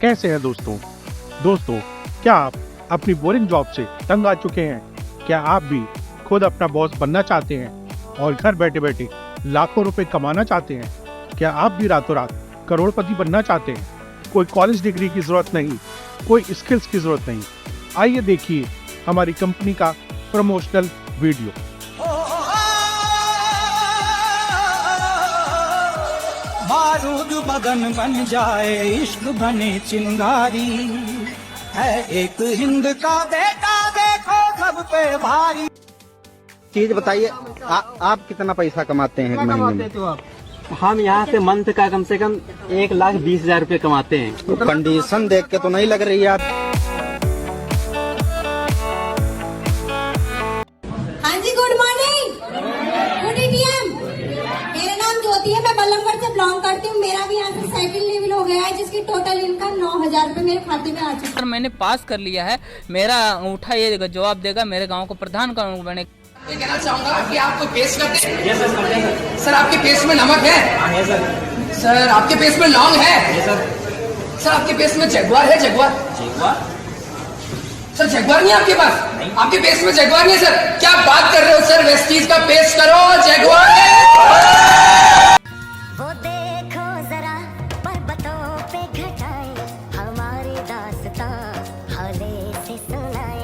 कैसे हैं दोस्तों? क्या आप अपनी बोरिंग जॉब से तंग आ चुके हैं? क्या आप भी खुद अपना बॉस बनना चाहते हैं और घर बैठे बैठे लाखों रुपए कमाना चाहते हैं? क्या आप भी रातों रात करोड़पति बनना चाहते हैं? कोई कॉलेज डिग्री की जरूरत नहीं, कोई स्किल्स की जरूरत नहीं। आइए देखिए हमारी कंपनी का प्रमोशनल वीडियो। बारूद बदन बन जाए, इश्क बने चिंगारी, है एक हिंद का बेटा, देखो सब पे भारी। चीज बताइए, आप कितना पैसा कमाते हैं महीने में? तो हम यहाँ पे मंथ का कम से कम 1,20,000 रुपए कमाते हैं। तो कंडीशन देख के तो नहीं लग रही है आप। हाँ जी, गुड मॉर्निंग, गुड ईटीएम। मेरा नाम ज्योति है, मैं बल्लभगढ़ से बिलोंग करती हूँ। मेरा भी यहाँ से सेकंड लेवल हो गया है, जिसकी टोटल इनकम 9,000 रुपए मेरे खाते में आ चुकी है। मैंने पास कर लिया है, मेरा अंगूठा ये जवाब देगा, मेरे गांव को प्रधान करूंगा। मैंने मैं कहना चाहूंगा कि आपको पेस्ट करते हैं। सर आपके पेस्ट में नमक है? सर आपके पेस्ट में लौंग है? सर आपके पेस्ट में जगुआर है? जगुआर सर जगुआर नहीं है आपके पास? आपके पेस्ट में जगुआर नहीं है सर? क्या बात कर रहे हो सर? वेस्टीज का पेस्ट करो, जगुआर है। वो देखो जरा पर्वतों पे घटाएं, हमारी दास्तां हौले से सुनाएं।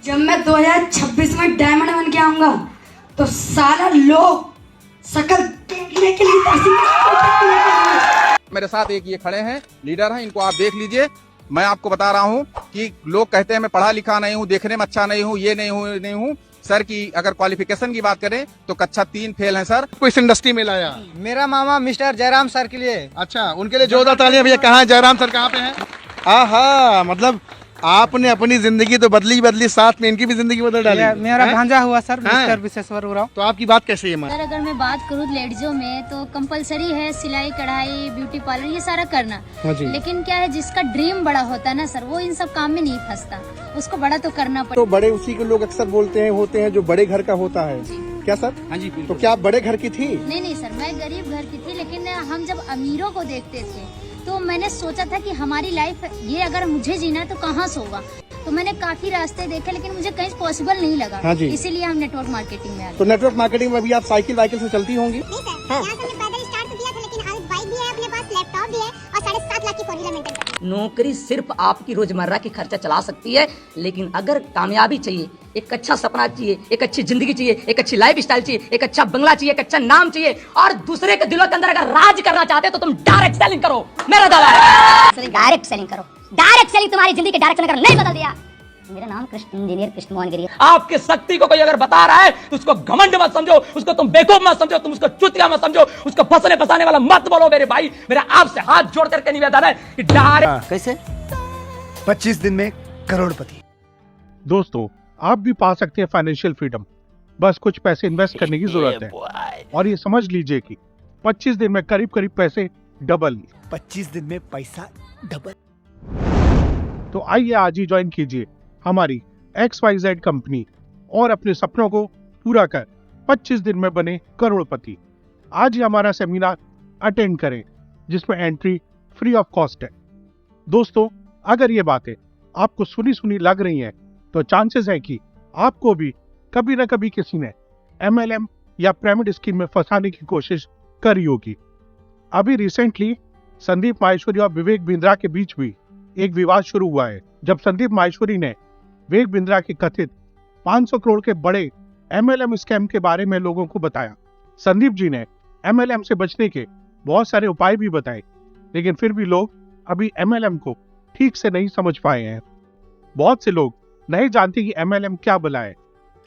जब मैं 2026 में डायमंड बन के आऊंगा तो सारा लोग शकल देखने के लिए मेरे साथ एक ये खड़े हैं, लीडर हैं, इनको आप देख लीजिए। मैं आपको बता रहा हूँ कि लोग कहते हैं मैं पढ़ा लिखा नहीं हूँ, देखने में अच्छा नहीं हूँ, ये नहीं हूँ सर। की अगर क्वालिफिकेशन की बात करें तो कक्षा 3 फेल है सर। को इस इंडस्ट्री में लाया? मेरा मामा मिस्टर जयराम सर के लिए। अच्छा, उनके लिए जोरदार तालियां भैया। कहाँ है जयराम सर, कहाँ पे हैं? आहा, मतलब आपने अपनी जिंदगी तो बदली, साथ में इनकी भी जिंदगी बदल डाली। मेरा भांजा हुआ सर, मिस्टर विश्वेश्वर उरांव। तो आपकी बात कैसे है? सर अगर मैं बात करूँ लेडीजों में तो कंपलसरी है सिलाई कढ़ाई ब्यूटी पार्लर ये सारा करना। लेकिन क्या है, जिसका ड्रीम बड़ा होता है ना सर, वो इन सब काम में नहीं फंसता, उसको बड़ा तो करना पड़ता। तो बड़े उसी के लोग अक्सर बोलते हैं होते हैं जो बड़े घर का होता है। क्या सर? हाँ जी। तो क्या आप बड़े घर की थी? नहीं सर, मैं गरीब घर की थी। लेकिन हम जब अमीरों को देखते थे तो मैंने सोचा था कि हमारी लाइफ ये अगर मुझे जीना है तो कहाँ से होगा। तो मैंने काफी रास्ते देखे लेकिन मुझे कहीं पॉसिबल नहीं लगा। हाँ जी। इसीलिए हम नेटवर्क मार्केटिंग में आ गए। तो नेटवर्क मार्केटिंग में अभी आप साइकिल वाइकिल से चलती होंगी? नहीं सर, यहाँ से मैं पैदल स्टार्ट तो किया था, लेकिन आज बाइक भी है अपने पास, लैपटॉप भी है और 7.5 लाख की 4 व्हीलर मेंटेन करती हूँ। नौकरी सिर्फ आपकी रोजमर्रा की खर्चा चला सकती है, लेकिन अगर कामयाबी चाहिए, एक अच्छा सपना चाहिए, एक अच्छी जिंदगी चाहिए, एक अच्छी लाइफ स्टाइल चाहिए, एक अच्छा बंगला चाहिए, एक अच्छा नाम चाहिए और दूसरे के दिलों के अंदर अगर राज करना चाहते हो तो तुम डायरेक्ट सेलिंग करो। मेरा दावा है डायरेक्ट सेलिंग करो। डायरेक्ट सेलिंग तुम्हारी जिंदगी के डायरेक्शन अगर नहीं बदल दिया। मेरा नाम इंजीनियर कृष्ण मोहन गिरी है। आपके शक्ति को कोई अगर बता रहा है तो उसको घमंड मत समझो, उसको तुम बेवकूफ मत समझो, तुम उसको चुतिया मत समझो, उसको फंसने फंसाने वाला मत बोलो। मेरे भाई, मेरा आपसे हाथ जोड़ करके निवेदन है कि डायरेक्ट कैसे 25 दिन में करोड़पति। दोस्तों, आप भी पा सकते हैं फाइनेंशियल फ्रीडम। बस कुछ पैसे इन्वेस्ट करने की जरूरत है और ये समझ लीजिए कि 25 दिन में करीब पैसे डबल। 25 दिन में पैसा डबल। तो आइए आज ही ज्वाइन कीजिए हमारी XYZ कंपनी और अपने सपनों को पूरा कर 25 दिन में बने करोड़पति। आज ही हमारा सेमिनार अटेंड करें जिसमें एंट्री फ्री ऑफ कॉस्ट है। दोस्तों, अगर ये बातें आपको सुनी लग रही हैं तो चांसेस है कि आपको भी कभी न कभी किसी ने MLM या पिरामिड स्कीम में फंसाने की कोशिश करी होगी। अभी रिसेंटली संदीप माहेश्वरी और विवेक बिंद्रा के बीच भी एक विवाद शुरू हुआ है, जब संदीप माहेश्वरी ने विवेक बिंद्रा के कथित 500 करोड़ के बड़े MLM स्कैम के बारे में लोगों को बताया। संदीप जी ने MLM से बचने के बहुत सारे उपाय भी बताए, लेकिन फिर भी लोग अभी MLM को ठीक से नहीं समझ पाए हैं। बहुत से लोग नहीं जानते कि MLM क्या भला है।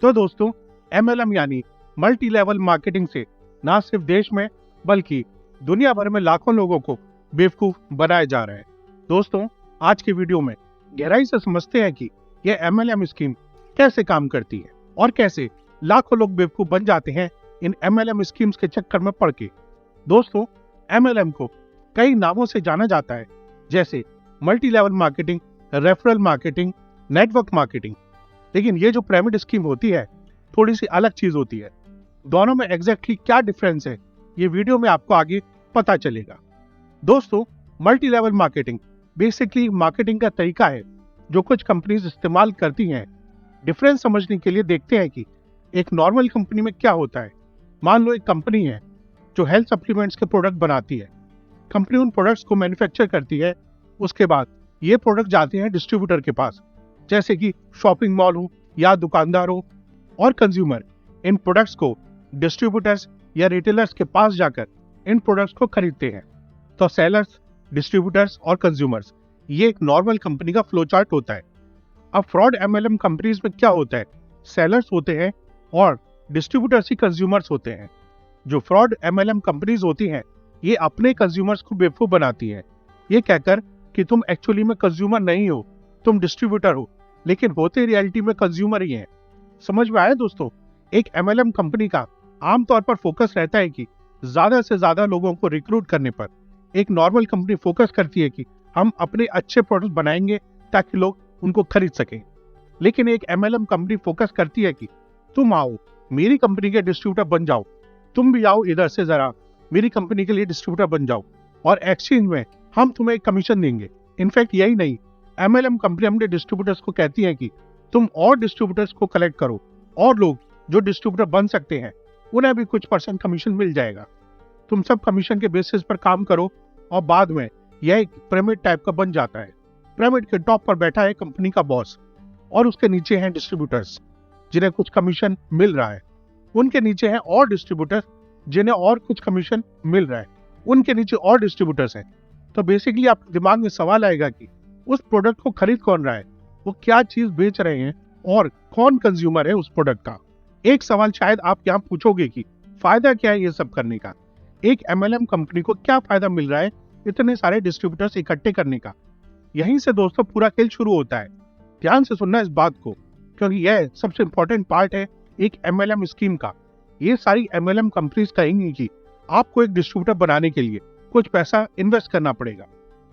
तो दोस्तों, MLM यानी मल्टी लेवल मार्केटिंग से न सिर्फ देश में बल्कि दुनिया भर में लाखों लोगों को बेवकूफ बनाया जा रहा है। दोस्तों, आज के वीडियो में गहराई से समझते हैं कि यह MLM स्कीम कैसे काम करती है और कैसे लाखों लोग बेवकूफ बन जाते हैं इन MLM स्कीम्स के चक्कर में पड़ के। दोस्तों, MLM को कई नामों से जाना जाता है, जैसे multi level marketing, referral marketing, network marketing. लेकिन ये जो पिरामिड स्कीम होती है थोड़ी सी अलग चीज होती है। दोनों में एग्जैक्टली क्या डिफरेंस है ये वीडियो में आपको आगे पता चलेगा। दोस्तों, multi level marketing basically marketing का तरीका है जो कुछ कंपनीज इस्तेमाल करती हैं। डिफरेंस समझने के लिए देखते हैं कि एक नॉर्मल कंपनी में क्या होता है। मान लो एक कंपनी है जो हेल्थ सप्लीमेंट्स के प्रोडक्ट बनाती है। कंपनी उन प्रोडक्ट्स को मैन्युफैक्चर करती है, उसके बाद ये प्रोडक्ट जाते हैं डिस्ट्रीब्यूटर के पास, जैसे कि शॉपिंग मॉल हो या दुकानदार हो, और कंज्यूमर इन प्रोडक्ट्स को डिस्ट्रीब्यूटर्स या रिटेलर्स के पास जाकर इन प्रोडक्ट्स को खरीदते हैं। तो सेलर्स, डिस्ट्रीब्यूटर्स और कंज्यूमर्स, ये एक नॉर्मल कंपनी का फ्लो चार्ट होता है। अब फ्रॉड MLM कंपनीज में क्या होता है, सेलर्स होते हैं और डिस्ट्रीब्यूटर्स ही कंज्यूमर्स होते हैं। जो फ्रॉड MLM कंपनीज होती हैं ये अपने कंज्यूमर्स को बेवकूफ बनाती हैं, ये कहकर कि तुम एक्चुअली में कंज्यूमर नहीं हो, तुम डिस्ट्रीब्यूटर हो, लेकिन होते रियलिटी में कंज्यूमर ही हैं। समझ में आया दोस्तों? एक MLM कंपनी का आमतौर पर फोकस रहता है कि ज्यादा से ज्यादा लोगों को रिक्रूट करने पर। एक नॉर्मल कंपनी फोकस करती है कि हम अपने अच्छे प्रोडक्ट बनाएंगे ताकि लोग उनको खरीद सकें। लेकिन एक MLM कंपनी फोकस करती है कि तुम आओ मेरी कंपनी के डिस्ट्रीब्यूटर बन जाओ, तुम भी आओ इधर से जरा मेरी कंपनी के लिए डिस्ट्रीब्यूटर बन जाओ, और एक्सचेंज में हम तुम्हें एक कमीशन देंगे। इनफैक्ट यही नहीं, MLM कंपनी अपने डिस्ट्रीब्यूटर्स को कहती है कि तुम और डिस्ट्रीब्यूटर्स को कलेक्ट करो, और लोग जो डिस्ट्रीब्यूटर बन सकते हैं उन्हें भी कुछ % कमीशन मिल जाएगा। तुम सब कमीशन के बेसिस पर काम करो, और बाद में यह एक पिरामिड टाइप का बन जाता है। पिरामिड के टॉप पर बैठा है कंपनी का बॉस, और उसके नीचे हैं डिस्ट्रीब्यूटर्स जिन्हें कुछ कमीशन मिल रहा है। उनके नीचे हैं और डिस्ट्रीब्यूटर्स जिन्हें और कुछ कमीशन मिल रहा है। उनके नीचे और डिस्ट्रीब्यूटर्स हैं। तो बेसिकली आपके दिमाग में सवाल आएगा कि उस प्रोडक्ट को खरीद कौन रहा है, वो क्या चीज बेच रहे हैं, और कौन कंज्यूमर है उस प्रोडक्ट का। एक सवाल शायद आप यहाँ पूछोगे कि फायदा क्या है ये सब करने का, एक MLM कंपनी को क्या फायदा मिल रहा है इतने सारे डिस्ट्रीब्यूटर्स इकट्ठे करने का। यहीं से दोस्तों पूरा खेल शुरू होता है। ध्यान से सुनना इस बात को, क्योंकि यह सबसे इंपॉर्टेंट पार्ट है एक MLM स्कीम का। ये सारी MLM कंपनीज कहेंगी कि आपको एक डिस्ट्रीब्यूटर बनाने के लिए कुछ पैसा इन्वेस्ट करना पड़ेगा,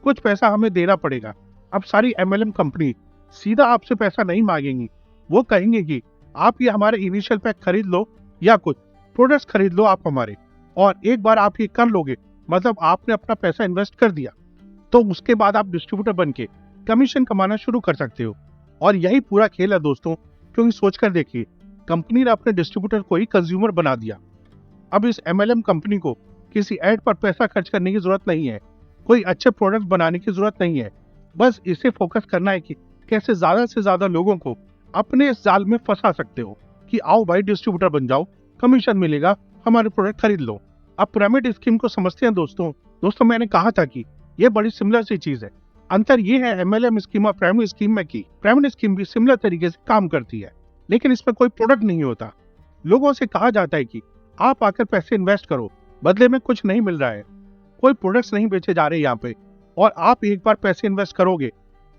कुछ पैसा हमें देना पड़ेगा। अब सारी MLM कंपनी सीधा आपसे पैसा नहीं मांगेंगी, वो कहेंगे कि आप ये हमारे इनिशियल पैक खरीद लो या कुछ प्रोडक्ट्स खरीद लो आप हमारे, और एक बार आप ये कर लोगे मतलब आपने अपना पैसा इन्वेस्ट कर दिया, तो उसके बाद आप डिस्ट्रीब्यूटर बन के कमीशन कमाना शुरू कर सकते हो। और यही पूरा खेल है दोस्तों, क्योंकि सोचकर देखिए, कंपनी ने अपने डिस्ट्रीब्यूटर को ही कंज्यूमर बना दिया। अब इस MLM कंपनी को किसी एड पर पैसा खर्च करने की जरूरत नहीं है, कोई अच्छे प्रोडक्ट बनाने की जरूरत नहीं है, बस इसे फोकस करना है कि कैसे ज्यादा से ज्यादा लोगों को अपने इस जाल में फंसा सकते हो कि आओ भाई डिस्ट्रीब्यूटर बन जाओ, कमीशन मिलेगा, हमारे प्रोडक्ट खरीद लो। अब पिरामिड स्कीम को समझते हैं दोस्तों मैंने कहा था कि ये बड़ी सिमिलर सी चीज है। अंतर ये है MLM स्कीम और पिरामिड स्कीम में कि पिरामिड स्कीम भी सिमिलर तरीके से काम करती है, लेकिन इसमें कोई प्रोडक्ट नहीं होता। लोगों से कहा जाता है कि आप आकर पैसे इन्वेस्ट करो, बदले में कुछ नहीं मिल रहा है, कोई प्रोडक्ट्स नहीं बेचे जा रहे यहाँ पे, और आप एक बार पैसे इन्वेस्ट करोगे,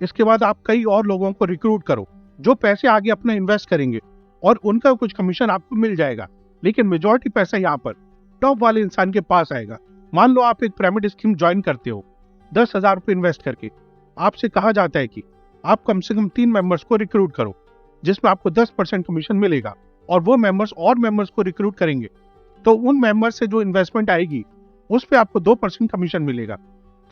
इसके बाद आप कई और लोगों को रिक्रूट करो जो पैसे आगे अपना इन्वेस्ट करेंगे, और उनका कुछ कमीशन आपको मिल जाएगा। लेकिन मेजॉरिटी पैसा यहाँ पर टॉप वाले इंसान के पास आएगा। मान लो आप एक पिरामिड स्कीम ज्वाइन करते हो 10,000 रुपए इन्वेस्ट करके, आपसे कहा जाता है कि आप कम से कम 3 मेंबर्स को रिक्रूट करो जिसमें आपको 10% कमीशन मिलेगा, और वो मेंबर्स और मेंबर्स को रिक्रूट करेंगे, तो उन मेंबर्स से जो इन्वेस्टमेंट आएगी उस पे आपको 2% कमीशन मिलेगा।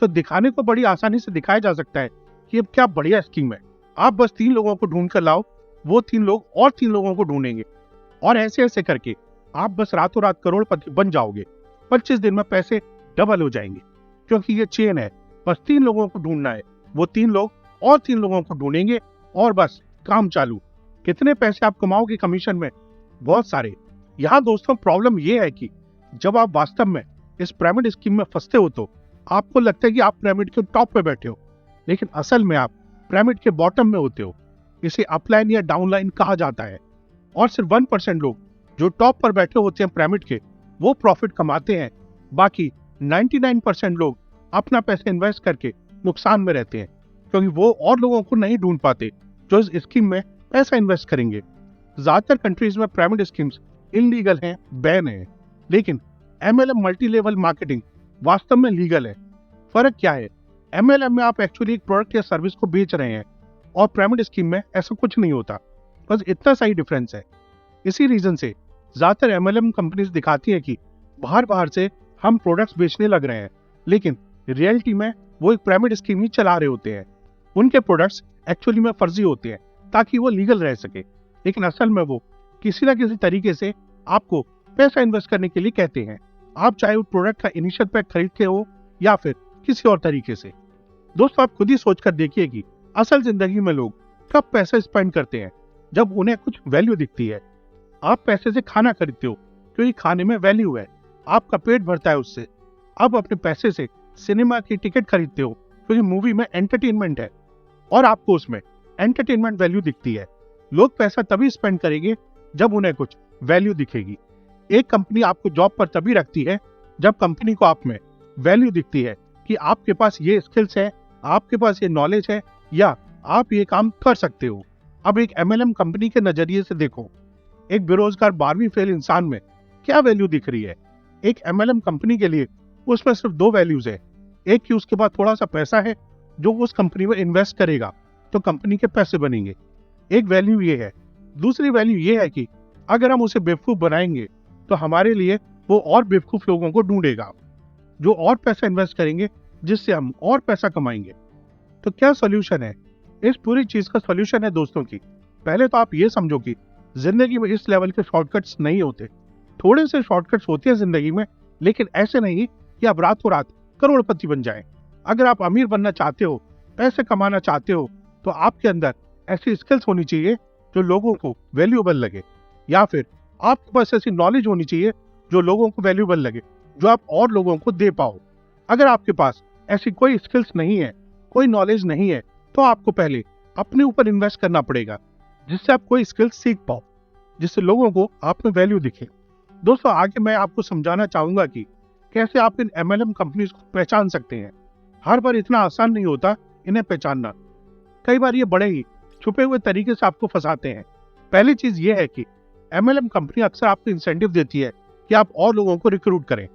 तो दिखाने को बड़ी आसानी से दिखाया जा सकता है कि अब क्या बढ़िया स्कीम है, आप बस 3 लोगों को ढूंढ कर लाओ, वो 3 लोग और 3 लोगों को ढूंढेंगे, और ऐसे ऐसे करके आप बस रातों रात करोड़पति बन जाओगे। 25 दिन में पैसे डबल हो जाएंगे, क्योंकि ये चेन है। बस 3 लोगों को ढूंढना है, वो 3 लोग और 3 लोगों को ढूंढेंगे, और बस काम चालू। कितने पैसे आप कमाओगे कमीशन में? बहुत सारे। यहाँ दोस्तों प्रॉब्लम ये है कि जब आप वास्तव में इस पिरामिड स्कीम में फंसते हो तो आपको लगता है कि आप पिरामिड के टॉप पे बैठे हो, लेकिन असल में आप पिरामिड के बॉटम में होते हो। इसे अपलाइन या डाउनलाइन कहा जाता है, और सिर्फ 1% लोग जो टॉप पर बैठे होते हैं पिरामिड के, वो प्रॉफिट कमाते हैं। बाकी 99% लोग अपना पैसा इन्वेस्ट करके नुकसान में रहते हैं, क्योंकि वो और लोगों को नहीं ढूंढ पाते जो इस स्कीम में पैसा इन्वेस्ट करेंगे। ज्यादातर कंट्रीज में पिरामिड स्कीम्स इलीगल हैं, बैन है, लेकिन MLM मल्टी लेवल मार्केटिंग वास्तव में लीगल है। फर्क क्या है? MLM में आप एक्चुअली एक प्रोडक्ट या सर्विस को बेच रहे हैं, और पिरामिड स्कीम में ऐसा कुछ नहीं होता। बस इतना सा ही डिफरेंस है। इसी रीजन से ज्यादातर MLM कंपनीज दिखाती है कि बाहर से हम प्रोडक्ट्स बेचने लग रहे हैं, लेकिन रियलिटी में वो एक पिरामिड स्कीम ही चला रहे होते हैं। उनके प्रोडक्ट्स एक्चुअली में फर्जी होते हैं ताकि वो लीगल रह सके, लेकिन असल में वो किसी ना किसी तरीके से आपको पैसा इन्वेस्ट करने के लिए कहते हैं, आप चाहे उस प्रोडक्ट का इनिशियल पैक खरीदते हो या फिर किसी और तरीके से। दोस्तों, आप खुद ही सोच कर देखिए कि असल जिंदगी में लोग कब पैसा स्पेंड करते हैं, जब उन्हें कुछ वैल्यू दिखती है। आप पैसे से खाना खरीदते हो क्योंकि खाने में वैल्यू है, आपका पेट भरता है उससे। आप अपने पैसे से सिनेमा की टिकट खरीदते हो क्योंकि मूवी में एंटरटेनमेंट है और आपको उसमें एंटरटेनमेंट वैल्यू दिखती है। लोग पैसा तभी स्पेंड करेंगे जब उन्हें कुछ वैल्यू दिखेगी। एक कंपनी आपको जॉब पर तभी रखती है जब कंपनी को आप में वैल्यू दिखती है कि आपके पास ये स्किल्स है, आपके पास ये नॉलेज है या आप ये काम कर सकते हो। अब एक MLM कंपनी के नजरिए से देखो, एक बेरोजगार 12वीं फेल इंसान में क्या वैल्यू दिख रही है। एक MLM कंपनी के लिए उसमें सिर्फ 2 वैल्यूज है। एक कि उसके पास थोड़ा सा पैसा है जो उस कंपनी में इन्वेस्ट करेगा तो कंपनी के पैसे बनेंगे, एक वैल्यू ये है। दूसरी वैल्यू ये है कि अगर हम उसे बेवकूफ बनाएंगे तो हमारे लिए वो और बेवकूफ लोगों को ढूंढेगा जो और पैसा इन्वेस्ट करेंगे, जिससे हम और पैसा कमाएंगे। तो क्या सोल्यूशन है? इस पूरी चीज का सोल्यूशन है दोस्तों की, पहले तो आप ये समझो कि जिंदगी में इस लेवल के शॉर्टकट्स नहीं होते। थोड़े से शॉर्टकट्स होते हैं जिंदगी में, लेकिन ऐसे नहीं कि आप रातों रात करोड़पति बन जाएं। अगर आप अमीर बनना चाहते हो, पैसे कमाना चाहते हो, तो आपके अंदर ऐसी स्किल्स होनी चाहिए जो लोगों को वैल्यूएबल लगे, या फिर आपके पास ऐसी नॉलेज होनी चाहिए जो लोगों को वैल्यूएबल लगे, जो आप और लोगों को दे पाओ। अगर आपके पास ऐसी कोई स्किल्स नहीं है, कोई नॉलेज नहीं है, तो आपको पहले अपने ऊपर इन्वेस्ट करना पड़ेगा जिससे आप कोई स्किल्स सीख पाओ, जिससे लोगों को आप में वैल्यू दिखे। दोस्तों, आगे मैं आपको समझाना चाहूंगा कि कैसे आप इन MLM कंपनीज को पहचान सकते हैं। हर बार इतना आसान नहीं होता इन्हें पहचानना, कई बार ये बड़े ही छुपे हुए तरीके से आपको फंसाते हैं। पहली चीज ये है कि MLM कंपनी अक्सर आपको इंसेंटिव देती है कि आप और लोगों को रिक्रूट करें।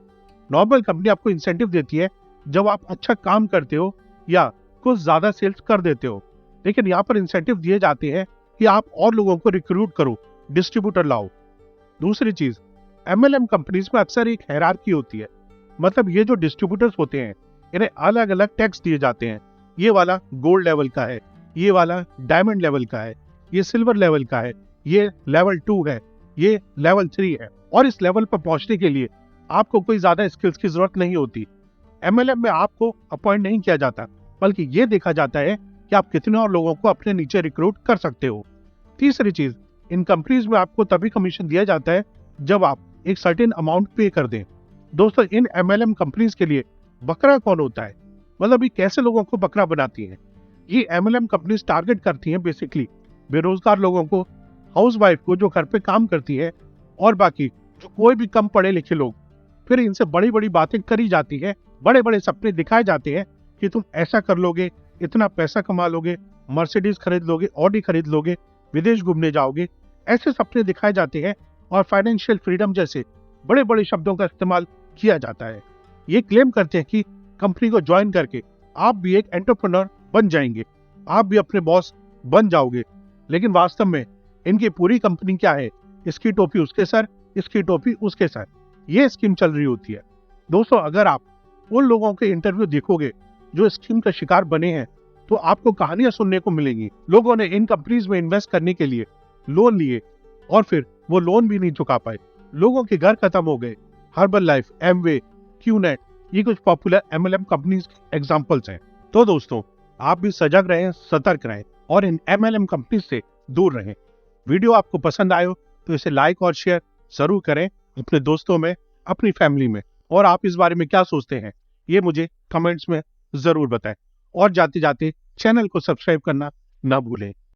नॉर्मल कंपनी आपको इंसेंटिव देती है जब आप अच्छा काम करते हो या कुछ ज्यादा सेल्स कर देते हो, लेकिन यहाँ पर इंसेंटिव दिए जाते हैं कि आप और लोगों को रिक्रूट करो, डिस्ट्रीब्यूटर लाओ। दूसरी चीज, MLM कंपनीज में अक्सर एक हायरार्की होती है, मतलब ये जो डिस्ट्रीब्यूटर्स होते हैं इन्हें अलग अलग टैक्स दिए जाते हैं। ये वाला गोल्ड लेवल का है, ये वाला डायमंड लेवल का है, ये सिल्वर लेवल का है, ये लेवल 2 है, ये लेवल 3 है। और इस लेवल पर पहुंचने के लिए आपको कोई ज्यादा स्किल्स की जरूरत नहीं होती। MLM में आपको अपॉइंट नहीं किया जाता, बल्कि ये देखा जाता है कि आप कितने और लोगों को अपने नीचे रिक्रूट कर सकते हो। तीसरी चीज, इन कंपनीज में आपको तभी कमीशन दिया जाता है जब आप एक सर्टेन अमाउंट पे कर दें। दोस्तों, इन MLM कंपनीज के लिए बकरा कौन होता है, मतलब ये कैसे लोगों को बकरा बनाती हैं? ये MLM कंपनीज टारगेट करती हैं बेसिकली बेरोजगार लोगों को, हाउसवाइफ को जो घर पे काम करती है, और बाकी जो कोई भी कम पढ़े लिखे लोग। फिर इनसे बड़ी बड़ी बातें करी जाती है, बड़े बड़े सपने दिखाए जाते हैं कि तुम ऐसा कर लोगे, इतना पैसा कमा लोगे, मर्सिडीज खरीद लोगे, ऑडी खरीद लोगे, विदेश घूमने जाओगे। ऐसे सपने दिखाए जाते हैं और फाइनेंशियल फ्रीडम जैसे बड़े बड़े शब्दों का इस्तेमाल किया जाता है। ये क्लेम करते हैं कि कंपनी को ज्वाइन करके आप भी एक एंटरप्रेन्योर बन जाएंगे, आप भी अपने बॉस बन जाओगे। लेकिन वास्तव में इनकी पूरी कंपनी क्या है? इसकी टोपी उसके सर, इसकी टोपी उसके सर, ये स्कीम चल रही होती है। दोस्तों, अगर आप उन लोगों के इंटरव्यू देखोगे जो स्कीम का शिकार बने हैं, तो आपको कहानियां सुनने को मिलेंगी। लोगों ने इन कंपनीज में इन्वेस्ट करने के लिए लोन लिए और फिर वो लोन भी नहीं चुका पाए, लोगों के घर खत्म हो गए। हर्बल लाइफ, एमवे, क्यूनेट, ये कुछ पॉपुलर MLM कंपनीज के एग्जांपल्स हैं। तो दोस्तों, आप भी सजग रहें, सतर्क रहें और इन MLM कंपनीज से दूर रहें। वीडियो आपको पसंद आयो तो इसे लाइक और शेयर जरूर करें अपने दोस्तों में, अपनी फैमिली में। और आप इस बारे में क्या सोचते हैं ये मुझे कमेंट्स में जरूर बताएं। और जाते जाते चैनल को सब्सक्राइब करना ना भूलें।